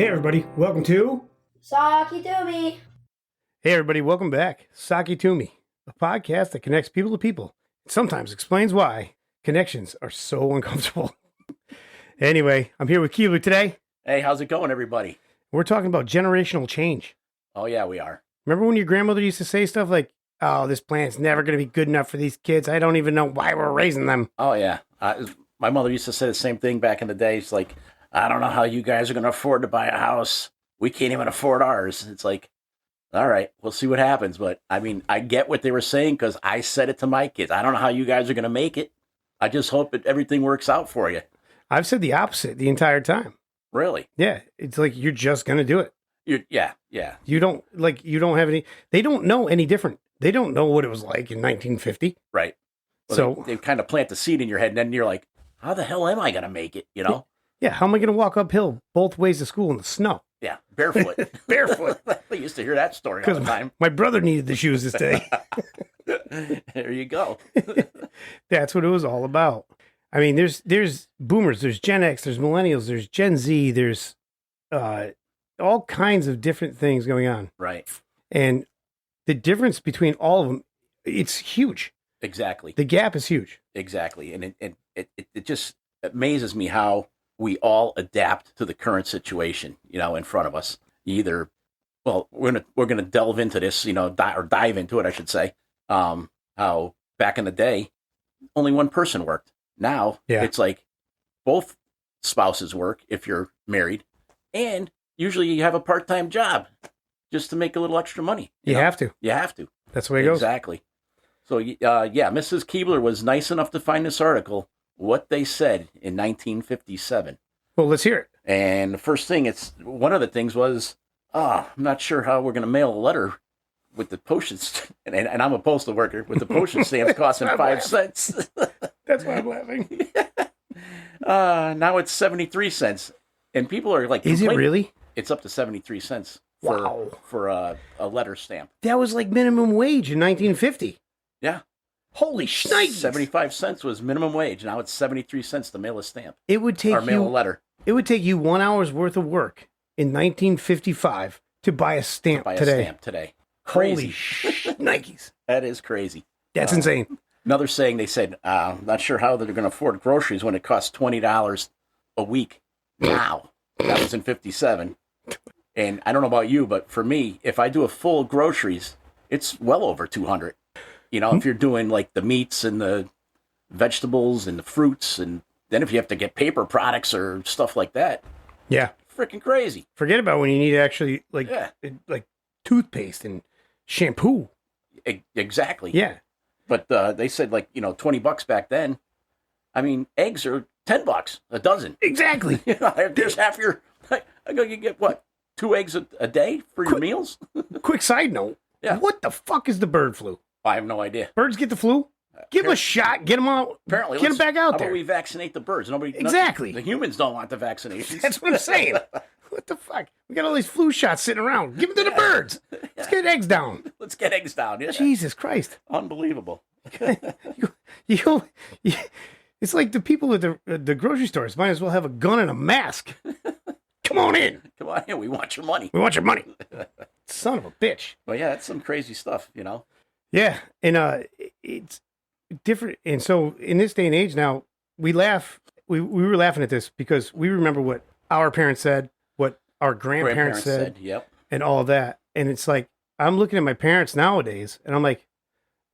Hey everybody, welcome to Sockeytome. Hey everybody, welcome back. Sockeytome, a podcast that connects people to people. It sometimes explains why connections are so uncomfortable. Anyway, I'm here with Keebler today. Hey, how's it going, everybody? We're talking about generational change. Oh, yeah, we are. Remember when your grandmother used to say stuff like, "Oh, this planet's never going to be good enough for these kids. I don't even know why we're raising them." Oh, yeah. My mother used to say the same thing back in the day. It's like, I don't know how you guys are going to afford to buy a house. We can't even afford ours. It's like, all right, we'll see what happens. But, I mean, I get what they were saying because I said it to my kids. I don't know how you guys are going to make it. I just hope that everything works out for you. I've said the opposite the entire time. Really? Yeah, it's like you're just going to do it. Yeah. You don't have any, they don't know any different. They don't know what it was like in 1950. Right. Well, So they kind of plant the seed in your head, and then you're like, how the hell am I going to make it, you know? Yeah, how am I going to walk uphill both ways to school in the snow? Yeah, barefoot. Barefoot. I used to hear that story all the time. My brother needed the shoes this day. There you go. That's what it was all about. I mean, there's boomers, there's Gen X, there's millennials, there's Gen Z, there's all kinds of different things going on. Right. And the difference between all of them, it's huge. Exactly. The gap is huge. Exactly. And it just amazes me how we all adapt to the current situation, you know, in front of us. Either, well, we're gonna delve into this, you know, dive into it, I should say. How back in the day, only one person worked. Now It's like both spouses work if you're married, and usually you have a part-time job just to make a little extra money. You have to. You have to. That's the way it goes. Exactly. So, Mrs. Keebler was nice enough to find this article, What They Said in 1957. Well, let's hear it. And the first thing, one of the things was, I'm not sure how we're going to mail a letter with the postage, and I'm a postal worker, with the postage stamps costing 5 cents. That's why I'm laughing. Now it's 73 cents. And people are like, is it really? It's up to 73 cents for a letter stamp. That was like minimum wage in 1950. Yeah. Holy shnikes. 75 cents was minimum wage. Now it's 73 cents to mail a stamp. It would take mail a letter. It would take you 1 hour's worth of work in 1955 to buy a stamp today. Crazy. Holy shnikes. That is crazy. That's insane. Another saying, they said, I'm not sure how they're going to afford groceries when it costs $20 a week. Wow. That was in 57. And I don't know about you, but for me, if I do a full groceries, it's well over 200. You know, if you're doing like the meats and the vegetables and the fruits, and then if you have to get paper products or stuff like that. Yeah. Freaking crazy. Forget about when you need actually like toothpaste and shampoo. Exactly. Yeah. But they said $20 back then. I mean, eggs are $10 a dozen. Exactly. You know, there's half your. You get what? 2 eggs a day for your meals? Quick side note. Yeah. What the fuck is the bird flu? I have no idea. Birds get the flu? Give them a shot. Get them out. Apparently, get them back out there. How about we vaccinate the birds? Exactly. The humans don't want the vaccinations. That's what I'm saying. What the fuck? We got all these flu shots sitting around. Give them to the birds. Let's get eggs down. Let's get eggs down. Yeah. Jesus Christ. Unbelievable. It's like the people at the grocery stores might as well have a gun and a mask. Come on in. Come on in. We want your money. We want your money. Son of a bitch. Well, yeah, that's some crazy stuff, you know? Yeah. And it's different. And so in this day and age now, we laugh. We were laughing at this because we remember what our parents said, what our grandparents said. Yep. And all of that. And it's like, I'm looking at my parents nowadays and I'm like,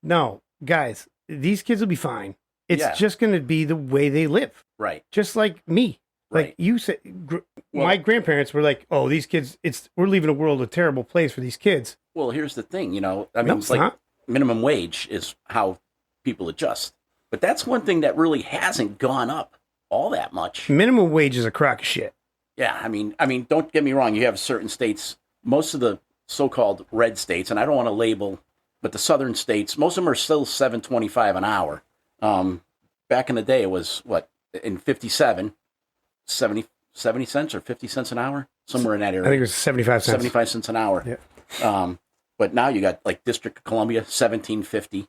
no, guys, these kids will be fine. It's just going to be the way they live. Right. Just like me. Right. Like you said, my grandparents were like, oh, these kids, we're leaving a world a terrible place for these kids. Well, here's the thing, you know, I mean, it's like minimum wage is how people adjust. But that's one thing that really hasn't gone up all that much. Minimum wage is a crock of shit. Yeah. I mean, don't get me wrong. You have certain states, most of the so-called red states, and I don't want to label, but the southern states, most of them are still $7.25 an hour. Back in the day, it was what, in 57, 70 cents or 50 cents an hour, somewhere in that area. I think it was 75 cents. 75 cents an hour. Yeah. But now you got like District of Columbia, $17.50,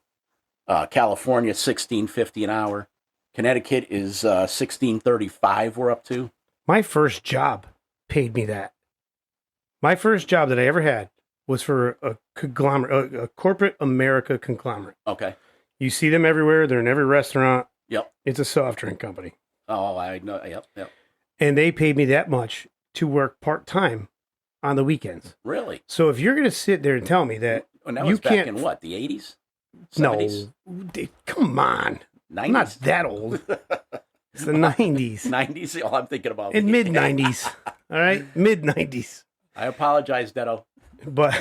California, $16.50 an hour. Connecticut is $16.35. We're up to. My first job paid me that. My first job that I ever had was for a conglomerate, a corporate America conglomerate. Okay. You see them everywhere. They're in every restaurant. Yep. It's a soft drink company. Oh, I know. Yep. And they paid me that much to work part-time on the weekends. Really? So if you're going to sit there and tell me that And that you was back can't... in what, the 80s? 70s? No, come on. 90s? I'm not that old. It's the 90s. 90s? All I'm thinking about. In mid-90s. All right? Mid-90s. I apologize, Detto. But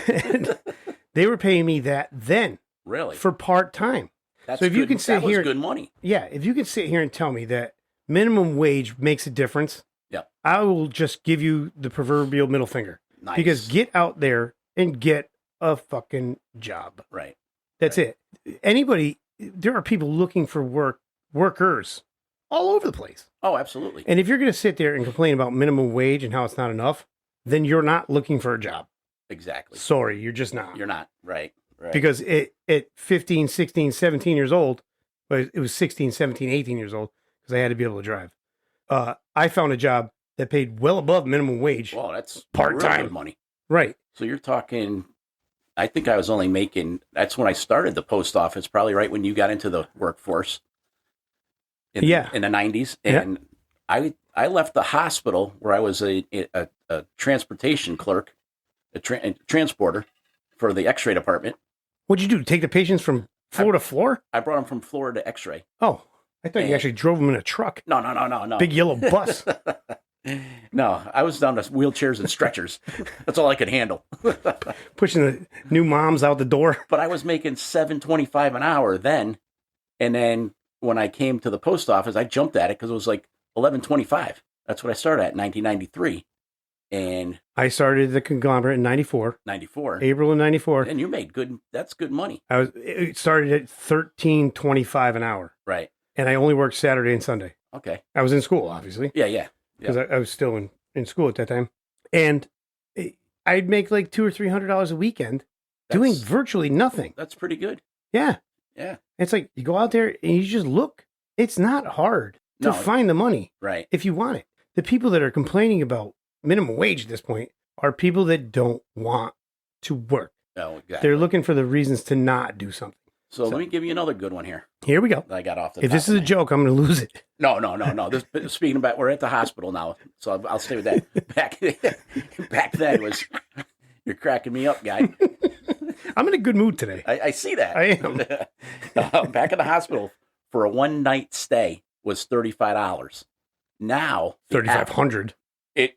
they were paying me that then. Really? For part-time. That's so if you good. can sit that here... was good money. Yeah, if you can sit here and tell me that minimum wage makes a difference, I will just give you the proverbial middle finger. Nice. Because get out there and get a fucking job. Right. That's it. Anybody, there are people looking for workers all over the place. Oh, absolutely. And if you're going to sit there and complain about minimum wage and how it's not enough, then you're not looking for a job. Exactly. Sorry, you're just not. You're not. Right. Because at 15, 16, 17 years old, but it was 16, 17, 18 years old, because I had to be able to drive. I found a job that paid well above minimum wage. Well, that's part-time real good money. Right. So you're talking, I think I was only making, that's when I started the post office, probably right when you got into the workforce. In the 90s. And I left the hospital where I was a transportation clerk, a transporter for the x-ray department. What'd you do? Take the patients from floor to floor? I brought them from floor to x-ray. Oh, I thought you actually drove them in a truck. No. Big yellow bus. No, I was down to wheelchairs and stretchers. That's all I could handle. Pushing the new moms out the door. But I was making $7.25 an hour then. And then when I came to the post office, I jumped at it because it was like $11.25. That's what I started at in 1993. And I started the conglomerate in 94. 94. April of 94. And you made good, that's good money. It started at $13.25 an hour. Right. And I only worked Saturday and Sunday. Okay. I was in school, obviously. Yeah. Because I was still in school at that time. And I'd make like $200 or $300 a weekend doing virtually nothing. That's pretty good. Yeah. Yeah. It's like you go out there and you just look. It's not hard to find the money. Right. If you want it. The people that are complaining about minimum wage at this point are people that don't want to work. Oh, exactly. They're looking for the reasons to not do something. So let me give you another good one here. Here we go. I got off the If this is a joke, I'm going to lose it. No. Speaking about, we're at the hospital now, so I'll stay with that. Back then was, you're cracking me up, guy. I'm in a good mood today. I see that. I am. Back in the hospital for a one-night stay was $35. Now, $3,500.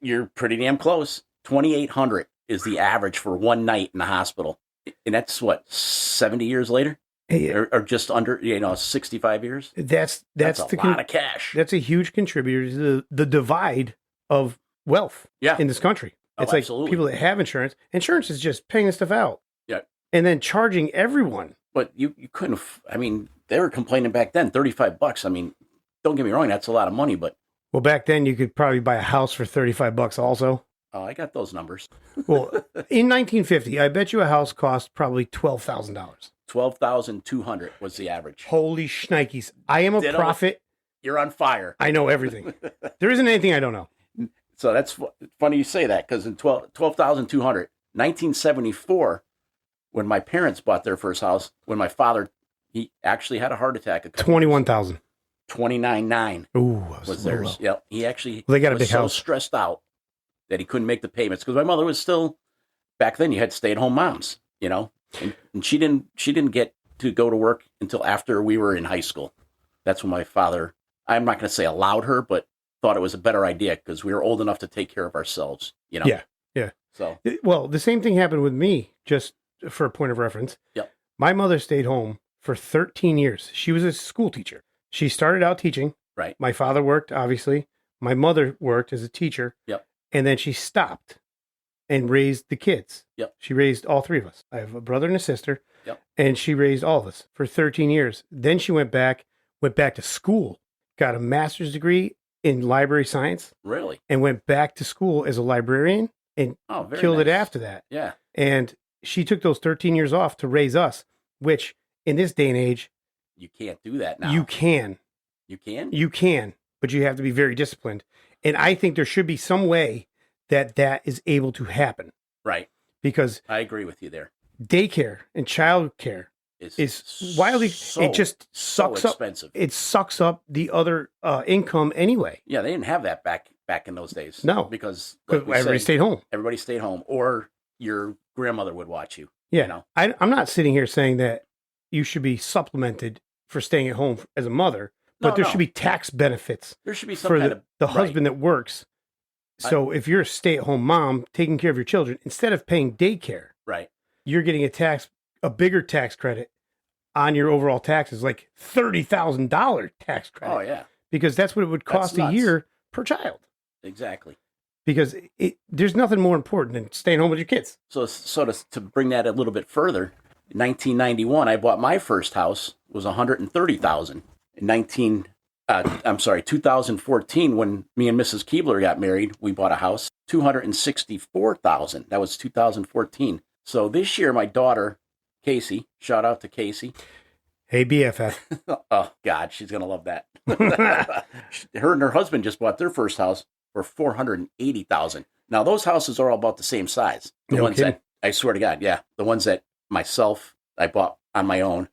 You're pretty damn close. $2,800 is the average for one night in the hospital, and that's what 70 years later. Or just under, 65 years. That's a lot of cash. That's a huge contributor to the divide of wealth in this country. It's like absolutely. People that have insurance. Insurance is just paying this stuff out. Yeah. And then charging everyone. But you couldn't, they were complaining back then, $35. Don't get me wrong, that's a lot of money, but. Well, back then you could probably buy a house for $35 also. Oh, I got those numbers. Well, in 1950, I bet you a house cost probably $12,000. $12,200 was the average. Holy shnikes. I am a prophet. You're on fire. I know everything. There isn't anything I don't know. So that's funny you say that, because in 12,200, 1974, when my parents bought their first house, when my father, he actually had a heart attack. 21,000. 29,900 was theirs. Yep. He actually they got a was big so house. Stressed out that he couldn't make the payments, because my mother was still, back then you had stay-at-home moms, and she didn't get to go to work until after we were in high school. That's when my father, I'm not going to say allowed her, but thought it was a better idea because we were old enough to take care of ourselves, Yeah. So, well, the same thing happened with me, just for a point of reference. Yep. My mother stayed home for 13 years. She was a school teacher. She started out teaching. Right. My father worked, obviously. My mother worked as a teacher. Yep. And then she stopped and raised the kids. Yep. She raised all three of us. I have a brother and a sister. Yep. And she raised all of us for 13 years. Then she went back to school, got a master's degree in library science. Really? And went back to school as a librarian and killed it after that. Yeah. And she took those 13 years off to raise us, which in this day and age, you can't do that now. You can. You can? You can, but you have to be very disciplined. And I think there should be some way that is able to happen. Right. Because I agree with you there. Daycare and child care is wildly, it just sucks so expensive. It sucks up the other income anyway. Yeah, they didn't have that back in those days. No. Because like everybody stayed home. Everybody stayed home, or your grandmother would watch you. Yeah. You know? I'm not sitting here saying that you should be supplemented for staying at home as a mother, but there should be tax benefits. There should be some for kind of the husband that works. So if you're a stay-at-home mom taking care of your children, instead of paying daycare, right, you're getting a bigger tax credit on your overall taxes, like $30,000 tax credit. Oh yeah, because that's what it would cost a year per child. Exactly. Because there's nothing more important than staying home with your kids. So to bring that a little bit further, in 1991, I bought my first house. It was $130,000. In 2014, when me and Mrs. Keebler got married, we bought a house, $264,000. That was 2014. So this year, my daughter, Casey, shout out to Casey. Hey, BFF. Oh, God, she's going to love that. Her and her husband just bought their first house for $480,000. Now, those houses are all about the same size. The ones that, I swear to God, yeah, the ones that I bought on my own,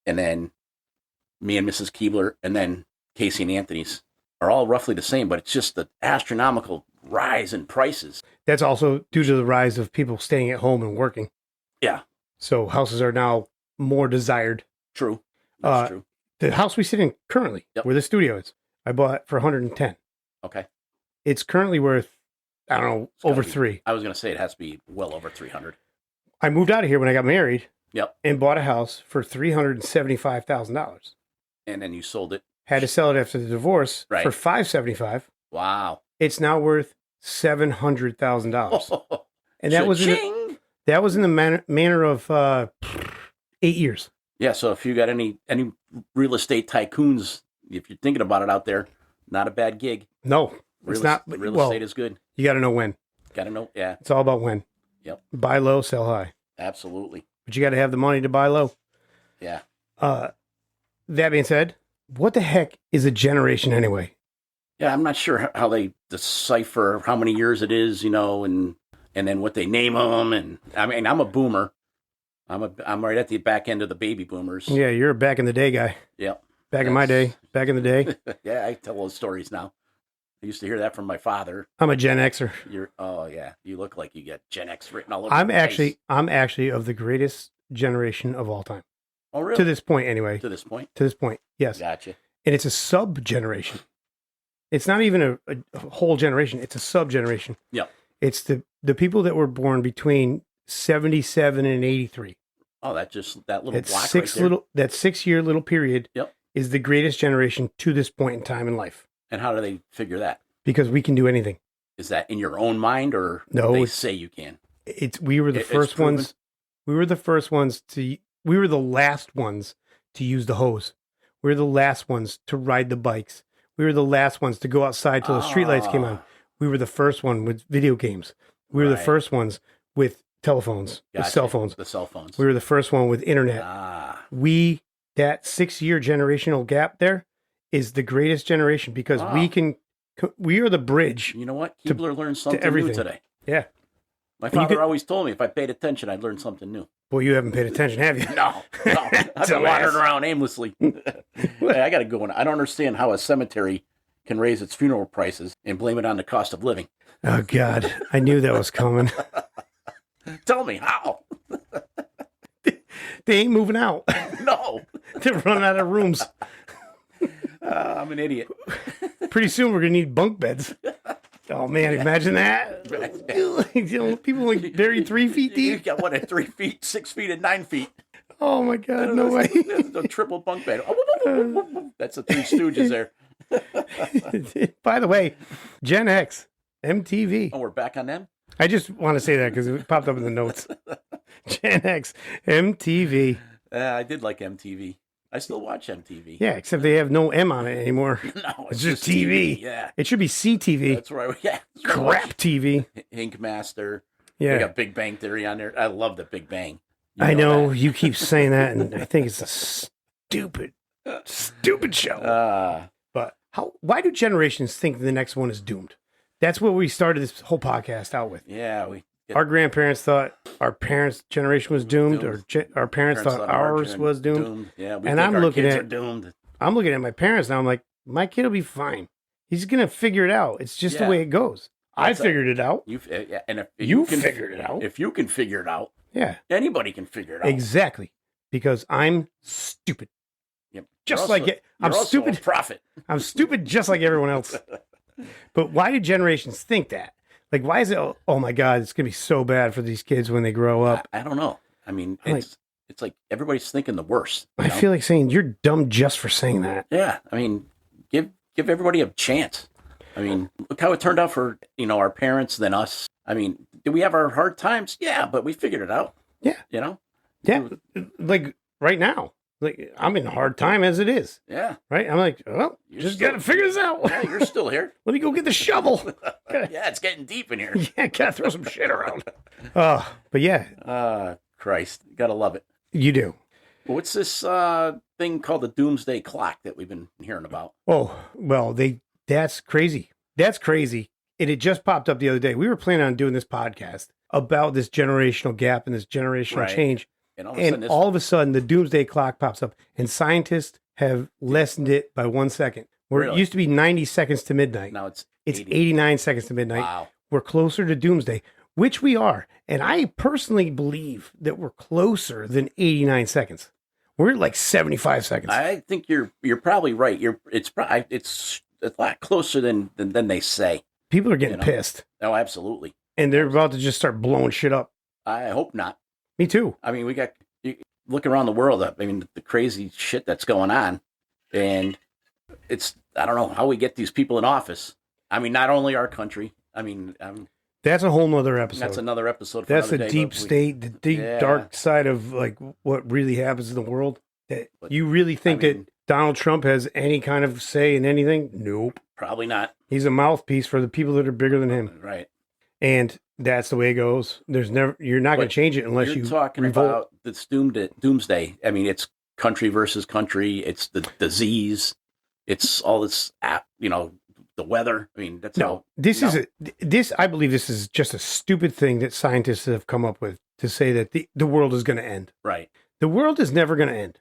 and then me and Mrs. Keebler, and then Casey and Anthony's are all roughly the same, but it's just the astronomical rise in prices. That's also due to the rise of people staying at home and working. Yeah. So houses are now more desired. True. That's true. The house we sit in currently, where the studio is, I bought for 110. Okay. It's currently worth, I don't know, over $300,000. I was going to say it has to be well over 300. I moved out of here when I got married. Yep. And bought a house for $375,000. And then you sold it. Had to sell it after the divorce for $575,000. Wow. It's now worth $700,000. And that was in the manner of 8 years. Yeah. So if you got any real estate tycoons, if you're thinking about it out there, not a bad gig. No, it's not. Real estate is good. You got to know when. Got to know. Yeah. It's all about when. Yep. Buy low, sell high. Absolutely. But you got to have the money to buy low. Yeah. That being said, what the heck is a generation anyway? Yeah, I'm not sure how they decipher how many years it is, and then what they name them. And I mean, I'm a boomer. I'm right at the back end of the baby boomers. Yeah, you're a back in the day guy. Yep. Back in my day. Back in the day. Yeah, I tell those stories now. I used to hear that from my father. I'm a Gen Xer. Oh yeah, you look like you get Gen X written all over. I'm actually of the greatest generation of all time. Oh really? To this point, anyway. To this point, yes. Gotcha. And it's a sub generation. It's not even a whole generation. It's a sub generation. Yep. It's the people that were born between 77 and 83. Oh, that little block right there. That 6 year little period. Yep. Is the greatest generation to this point in time in life. And how do they figure that? Because we can do anything. Is that in your own mind, or no? They say you can. We were the first ones. We were the first ones to. We were the last ones to use the hose. We were the last ones to ride the bikes. We were the last ones to go outside till the streetlights came on. We were the first one with video games. We were the first ones with telephones, with cell phones. The cell phones. We were the first one with internet. That 6 year generational gap there is the greatest generation because we are the bridge. You know what? Keebler learned something new today. Yeah. My father always told me if I paid attention, I'd learn something new. Well, you haven't paid attention, have you? No. I've been wandering around aimlessly. Hey, I got to go on. I don't understand how a cemetery can raise its funeral prices and blame it on the cost of living. Oh, God. I knew that was coming. Tell me how. They ain't moving out. No. They're running out of rooms. I'm an idiot. Pretty soon we're going to need bunk beds. Oh, man, imagine that. People like buried 3 feet deep. You got one at 3 feet, 6 feet, and 9 feet. Oh, my God, no way. The triple bunk bed. That's the Three Stooges there. By the way, Gen X, MTV. Oh, we're back on them? I just want to say that because it popped up in the notes. Gen X, MTV. I did like MTV. I still watch MTV. Yeah, except they have no M on it anymore. No, it's just TV. Yeah. It should be CTV. That's right. Yeah. Crap TV. Ink Master. Yeah. We got Big Bang Theory on there. I love the Big Bang. I know you keep saying that, and I think it's a stupid show. But why do generations think the next one is doomed? That's what we started this whole podcast out with. Yeah, Our grandparents thought our parents' generation was doomed, or our parents thought ours was doomed. Yeah, we and think I'm our looking kids at are doomed. I'm looking at my parents now. I'm like, my kid will be fine. He's gonna figure it out. It's just the way it goes. I figured it out. And if you can figure it out, if you can figure it out, yeah, anybody can figure it out. Exactly, because I'm stupid. Yep. Just like it. I'm stupid. A prophet. I'm stupid, just like everyone else. But why do generations think that? Like, why is it? Oh my God, it's gonna be so bad for these kids when they grow up. I don't know. I mean, it's like everybody's thinking the worst. I feel like saying you're dumb just for saying that. Yeah, I mean, give everybody a chance. I mean, look how it turned out for our parents than us. I mean, did we have our hard times? Yeah, but we figured it out. Yeah, Yeah, like right now, like I'm in a hard time as it is. Yeah, right. I'm like, well, just got to figure this out. Yeah, you're still here. Let me go get the shovel. Yeah, it's getting deep in here. Yeah, gotta throw some shit around. But yeah. Christ, gotta love it. You do. What's this thing called the doomsday clock that we've been hearing about? Oh, well, that's crazy. That's crazy. And it just popped up the other day. We were planning on doing this podcast about this generational gap and this generational change. And all of a sudden, the doomsday clock pops up, and scientists have lessened it by 1 second. Where it used to be 90 seconds to midnight. Now it's 89 seconds to midnight. Wow. We're closer to doomsday, which we are. And I personally believe that we're closer than 89 seconds. We're at like 75 seconds. I think you're probably right. It's a lot closer than they say. People are getting pissed. Oh, absolutely. And they're about to just start blowing shit up. I hope not. Me too. I mean, look around the world. I mean, the crazy shit that's going on. And I don't know how we get these people in office. I mean, not only our country. I mean, that's a whole nother episode. That's another episode. That's the deep state, the deep dark side of like what really happens in the world. You really think that Donald Trump has any kind of say in anything? Nope. Probably not. He's a mouthpiece for the people that are bigger than him. Right. And that's the way it goes. You're not going to change it unless you're talking about this doomsday. I mean, it's country versus country. It's the disease. It's all this, the weather. I mean, that's I believe this is just a stupid thing that scientists have come up with to say that the world is going to end. Right. The world is never going to end.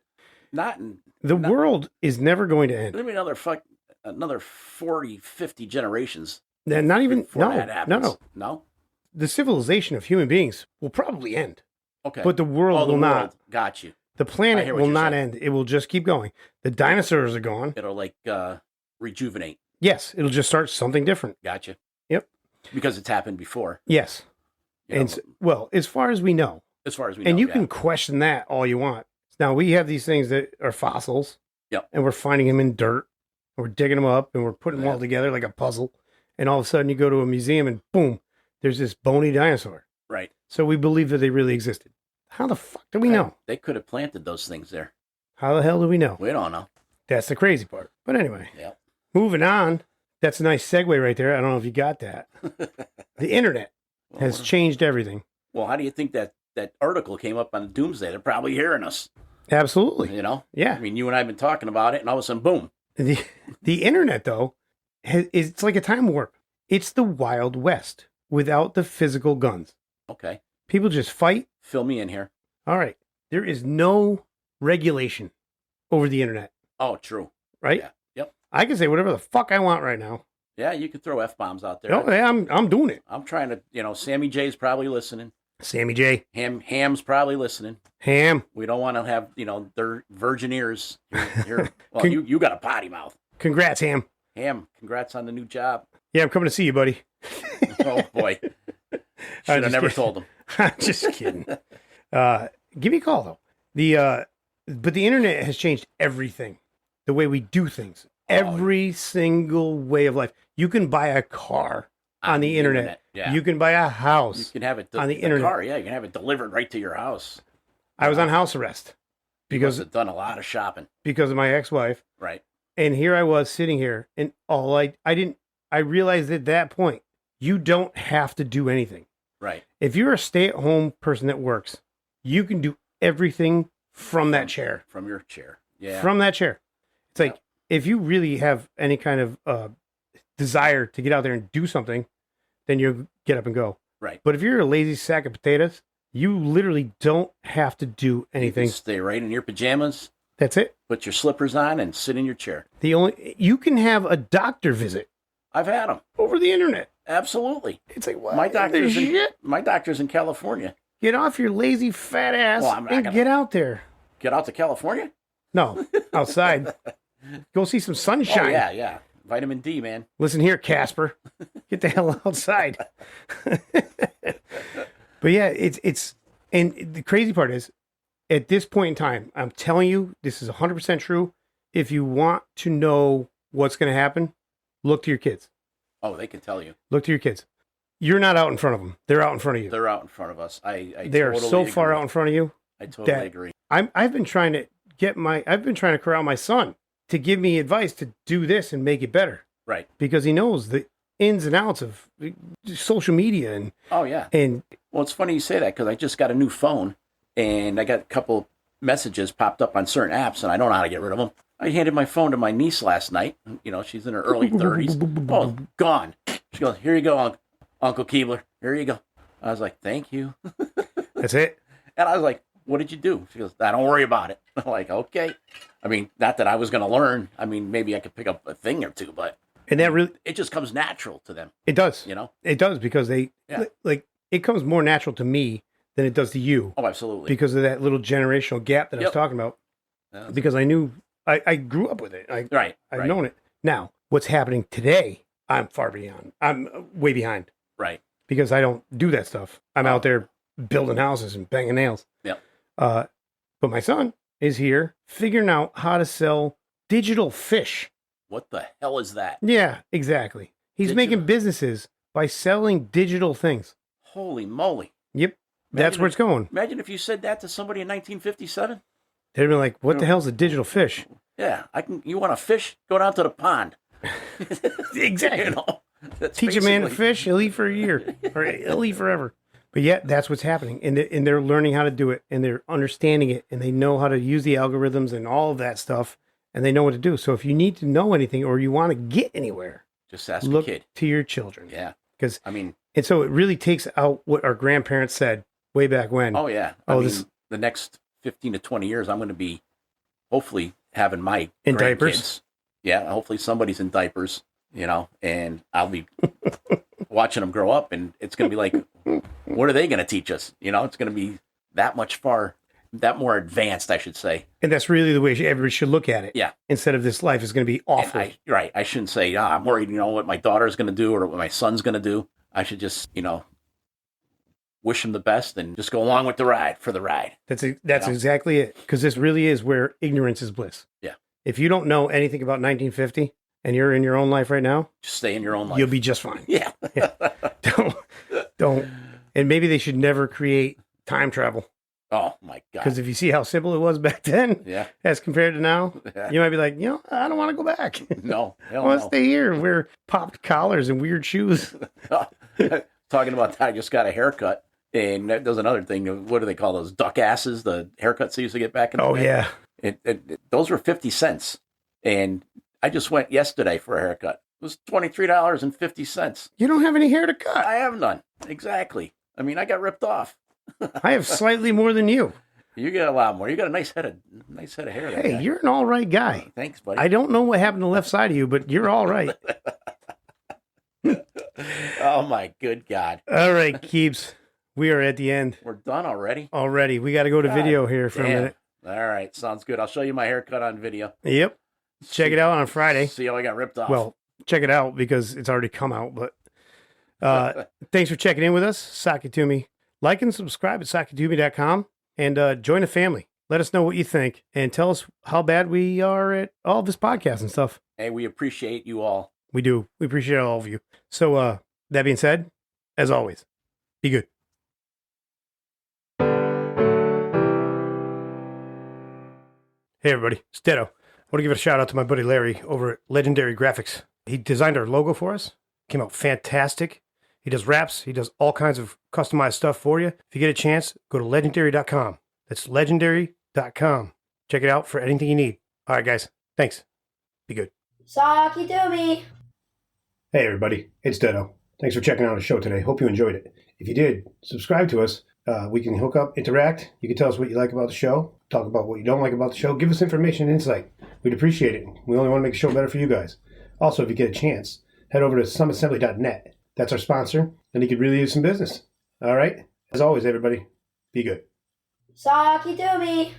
The world is never going to end. Maybe another 40, 50 generations. Not even, that happens. No. The civilization of human beings will probably end. Okay. But the world will not. Got you. The planet will not end. It will just keep going. The dinosaurs are gone. It'll rejuvenate. Yes. It'll just start something different. Gotcha. Yep. Because it's happened before. Yes. As far as we know. And you can question that all you want. Now, we have these things that are fossils. Yep. And we're finding them in dirt. And we're digging them up and we're putting them all together like a puzzle. And all of a sudden you go to a museum and boom, there's this bony dinosaur. Right. So we believe that they really existed. How the fuck do we know? They could have planted those things there. How the hell do we know? We don't know. That's the crazy part. But anyway, moving on. That's a nice segue right there. I don't know if you got that. The internet has changed everything. Well, how do you think that article came up on Doomsday? They're probably hearing us. Absolutely. Yeah. I mean, you and I have been talking about it, and all of a sudden, boom. The internet, though, it's like a time warp. It's the Wild West without the physical guns. Okay. People just fight. Fill me in here. All right. There is no regulation over the internet. Oh, true. Right? Yeah. Yep. I can say whatever the fuck I want right now. Yeah, you can throw F-bombs out there. Oh, yeah, I'm doing it. I'm trying to, Sammy J's probably listening. Sammy J. Ham's probably listening. Ham. We don't want to have, their virgin ears. Well, you got a potty mouth. Congrats, Ham. Ham, congrats on the new job. Yeah, I'm coming to see you, buddy. Oh, boy. Should have never told him. I'm just kidding. Give me a call, though. But the internet has changed everything. The way we do things. Every single way of life. You can buy a car on the internet. Yeah. You can buy a house. You can have it on the internet. Car, yeah, you can have it delivered right to your house. I was on house arrest because I've done a lot of shopping because of my ex-wife. Right. And here I was sitting here, and I realized at that point, you don't have to do anything. Right. If you're a stay-at-home person that works, you can do everything from that chair. From your chair. Yeah. From that chair. It's like, if you really have any kind of desire to get out there and do something, then you get up and go. Right. But if you're a lazy sack of potatoes, you literally don't have to do anything. You can stay right in your pajamas, That's it. put your slippers on, and sit in your chair. You can have a doctor visit I've had them. over the internet. Absolutely. It's like, what? My doctor's in California. Get off your lazy fat ass and get out there. Get out to California? No, outside. Go see some sunshine. Oh, yeah. Vitamin D, man. Listen here, Casper. Get the hell outside. But yeah, it's and the crazy part is, at this point in time, I'm telling you, this is 100% true. If you want to know what's going to happen, look to your kids. Oh, they can tell you. Look to your kids. You're not out in front of them. They're out in front of you. They're out in front of us. I they are totally so agree. far out in front of you. I totally agree. I've been trying to corral my son to give me advice to do this and make it better. Right. Because he knows the ins and outs of social media and well, it's funny you say that because I just got a new phone and I got a couple messages popped up on certain apps and I don't know how to get rid of them. I handed my phone to my niece last night. You know, she's in her early 30s. Oh, gone. She goes, "Here you go, Uncle Keebler. Here you go." I was like, "Thank you." That's it. And I was like, "What did you do?" She goes, "Don't worry about it." I'm like, "Okay." I mean, not that I was going to learn. I mean, maybe I could pick up a thing or two, but and that really, it just comes natural to them. It does. You know? It does because it comes more natural to me than it does to you. Oh, absolutely. Because of that little generational gap that I was talking about. Because I knew, I grew up with it. I've known it. Now, what's happening today, I'm far beyond. I'm way behind. Right. Because I don't do that stuff. I'm out there building houses and banging nails. Yep. But my son is here figuring out how to sell digital fish. What the hell is that? Yeah, exactly. He's making businesses by selling digital things. Holy moly. Yep. That's where it's going. Imagine if you said that to somebody in 1957. They'd be like, what the hell's a digital fish? Yeah, you want a fish? Go down to the pond. Exactly. You know, teach a man to fish, he'll eat for a year. Or he'll eat forever. But yeah, that's what's happening. And they're learning how to do it. And they're understanding it. And they know how to use the algorithms and all of that stuff. And they know what to do. So if you need to know anything or you want to get anywhere, just ask look a kid. To your children. Yeah. Because I mean, and so it really takes out what our grandparents said way back when. Oh yeah. I mean, the next 15 to 20 years, I'm going to be hopefully having my in grandkids. Diapers. Yeah. Hopefully somebody's in diapers, you know, and I'll be watching them grow up and it's going to be like, what are they going to teach us? You know, it's going to be that more advanced, I should say. And that's really the way everybody should look at it. Yeah. Instead of this life is going to be awful. I shouldn't say, I'm worried, you know, what my daughter's going to do or what my son's going to do. I should just, you know, wish them the best and just go along with the ride for the ride. That's exactly it. Because this really is where ignorance is bliss. Yeah. If you don't know anything about 1950 and you're in your own life right now, just stay in your own life. You'll be just fine. Yeah. Don't. And maybe they should never create time travel. Oh my God. Because if you see how simple it was back then, as compared to now, you might be like, you know, I don't want to go back. No. I want to stay here and wear popped collars and weird shoes. Talking about that, I just got a haircut. And there's another thing. What do they call those? Duck asses, the haircuts they used to get back in the day. Oh, yeah. Those were 50 cents. And I just went yesterday for a haircut. It was $23.50. You don't have any hair to cut. I have none. Exactly. I mean, I got ripped off. I have slightly more than you. You get a lot more. You got a nice head of hair. Hey, you're an all right guy. Thanks, buddy. I don't know what happened to the left side of you, but you're all right. Oh, my good God. All right, Keeps. We are at the end. We're done already? Already. We got to go to video here for a minute. All right. Sounds good. I'll show you my haircut on video. Check it out on Friday. See how I got ripped off. Well, check it out because it's already come out. But thanks for checking in with us. Sockeytome. Like and subscribe at sockeytome.com and join the family. Let us know what you think and tell us how bad we are at all this podcast and stuff. Hey, we appreciate you all. We do. We appreciate all of you. So that being said, as always, be good. Hey everybody, it's Detto. I want to give a shout out to my buddy Larry over at Legendary Graphics. He designed our logo for us. Came out fantastic. He does wraps. He does all kinds of customized stuff for you. If you get a chance, go to legendary.com. That's legendary.com. Check it out for anything you need. All right, guys. Thanks. Be good. Sockeytome. Hey everybody, it's Detto. Thanks for checking out the show today. Hope you enjoyed it. If you did, subscribe to us. We can hook up, interact. You can tell us what you like about the show. Talk about what you don't like about the show. Give us information and insight. We'd appreciate it. We only want to make the show better for you guys. Also, if you get a chance, head over to sumassembly.net. That's our sponsor, and he could really use some business. All right? As always, everybody, be good. Sockeytome.